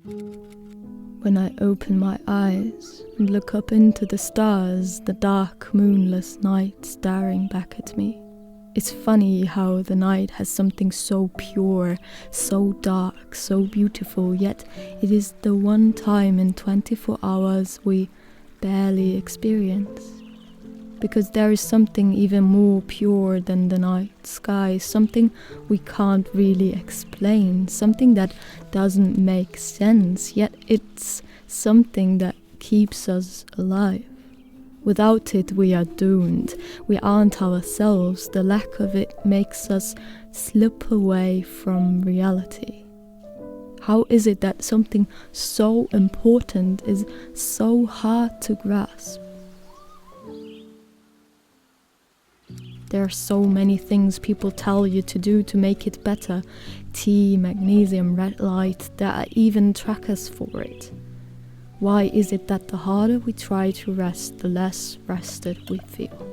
When I open my eyes and look up into the stars, the dark, moonless night staring back at me. It's funny how the night has something so pure, so dark, so beautiful, yet it is the one time in 24 hours we barely experience. Because there is something even more pure than the night sky, something we can't really explain, something that doesn't make sense, yet it's something that keeps us alive. Without it, we are doomed. We aren't ourselves. The lack of it makes us slip away from reality. How is it that something so important is so hard to grasp? There are so many things people tell you to do to make it better. Tea, magnesium, red light, there are even trackers for it. Why is it that the harder we try to rest, the less rested we feel?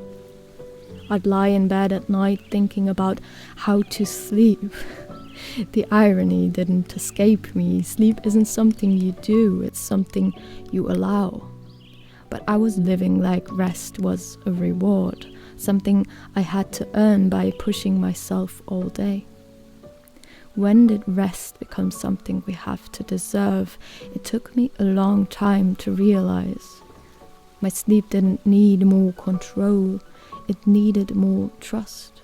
I'd lie in bed at night thinking about how to sleep. The irony didn't escape me. Sleep isn't something you do, it's something you allow. But I was living like rest was a reward, something I had to earn by pushing myself all day. When did rest become something we have to deserve? It took me a long time to realize. My sleep didn't need more control, it needed more trust,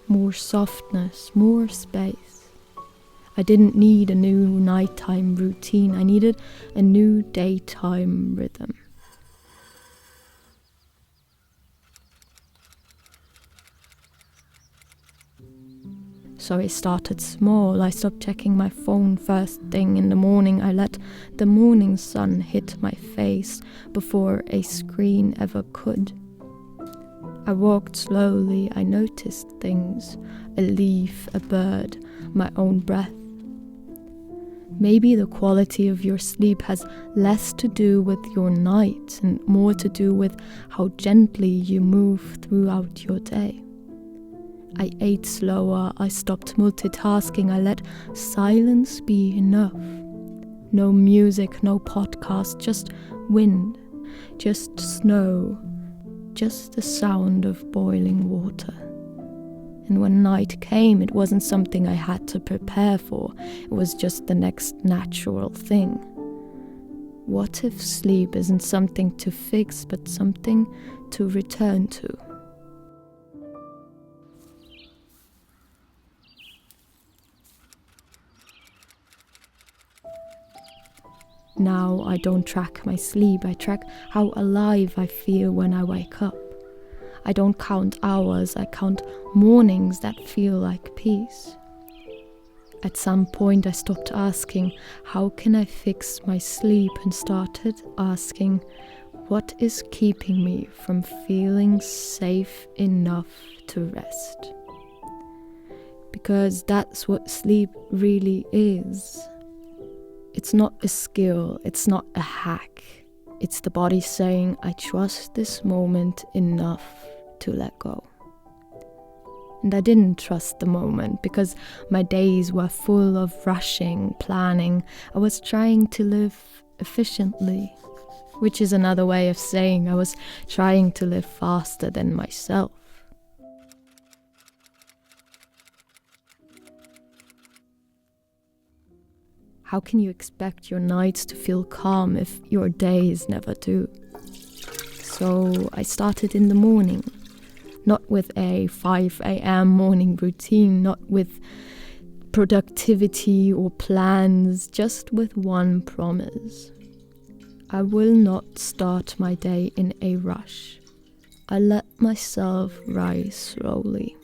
more softness, more space. I didn't need a new nighttime routine, I needed a new daytime rhythm. So I started small. I stopped checking my phone first thing in the morning. I let the morning sun hit my face before a screen ever could. I walked slowly. I noticed things, a leaf, a bird, my own breath. Maybe the quality of your sleep has less to do with your night and more to do with how gently you move throughout your day. I ate slower, I stopped multitasking, I let silence be enough. No music, no podcast, just wind, just snow, just the sound of boiling water. And when night came, it wasn't something I had to prepare for, it was just the next natural thing. What if sleep isn't something to fix, but something to return to? Now I don't track my sleep, I track how alive I feel when I wake up. I don't count hours, I count mornings that feel like peace. At some point I stopped asking, how can I fix my sleep, and started asking, what is keeping me from feeling safe enough to rest? Because that's what sleep really is. It's not a skill, it's not a hack. It's the body saying, I trust this moment enough to let go. And I didn't trust the moment because my days were full of rushing, planning. I was trying to live efficiently, which is another way of saying I was trying to live faster than myself. How can you expect your nights to feel calm if your days never do? So I started in the morning, not with a 5 a.m. morning routine, not with productivity or plans, just with one promise. I will not start my day in a rush. I let myself rise slowly.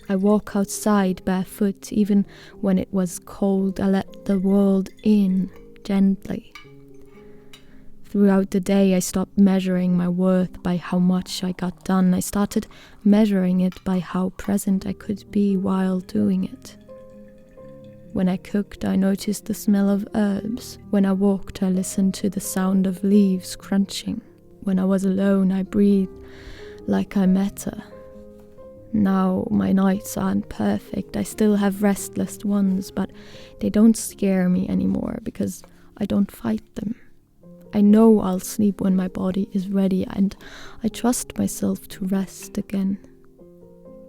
I walk outside barefoot even when it was cold. I let the world in gently. Throughout the day I stopped measuring my worth by how much I got done. I started measuring it by how present I could be while doing it. When I cooked, I noticed the smell of herbs. When I walked, I listened to the sound of leaves crunching. When I was alone, I breathed like I met her. Now my nights aren't perfect. I still have restless ones, but they don't scare me anymore because I don't fight them. I know I'll sleep when my body is ready, and I trust myself to rest again.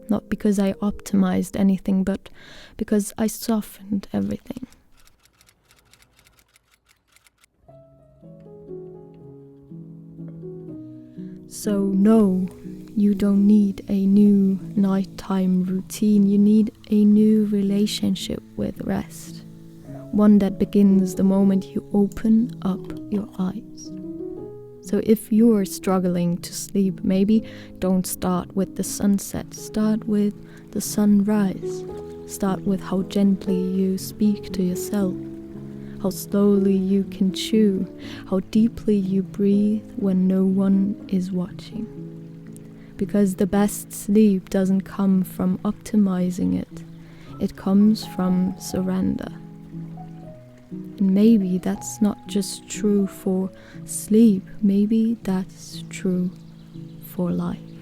Not because I optimized anything, but because I softened everything. So no, you don't need a new nighttime routine. You need a new relationship with rest. One that begins the moment you open up your eyes. So if you're struggling to sleep, maybe don't start with the sunset. Start with the sunrise. Start with how gently you speak to yourself. How slowly you can chew. How deeply you breathe when no one is watching. Because the best sleep doesn't come from optimizing it. It comes from surrender. And maybe that's not just true for sleep, maybe that's true for life.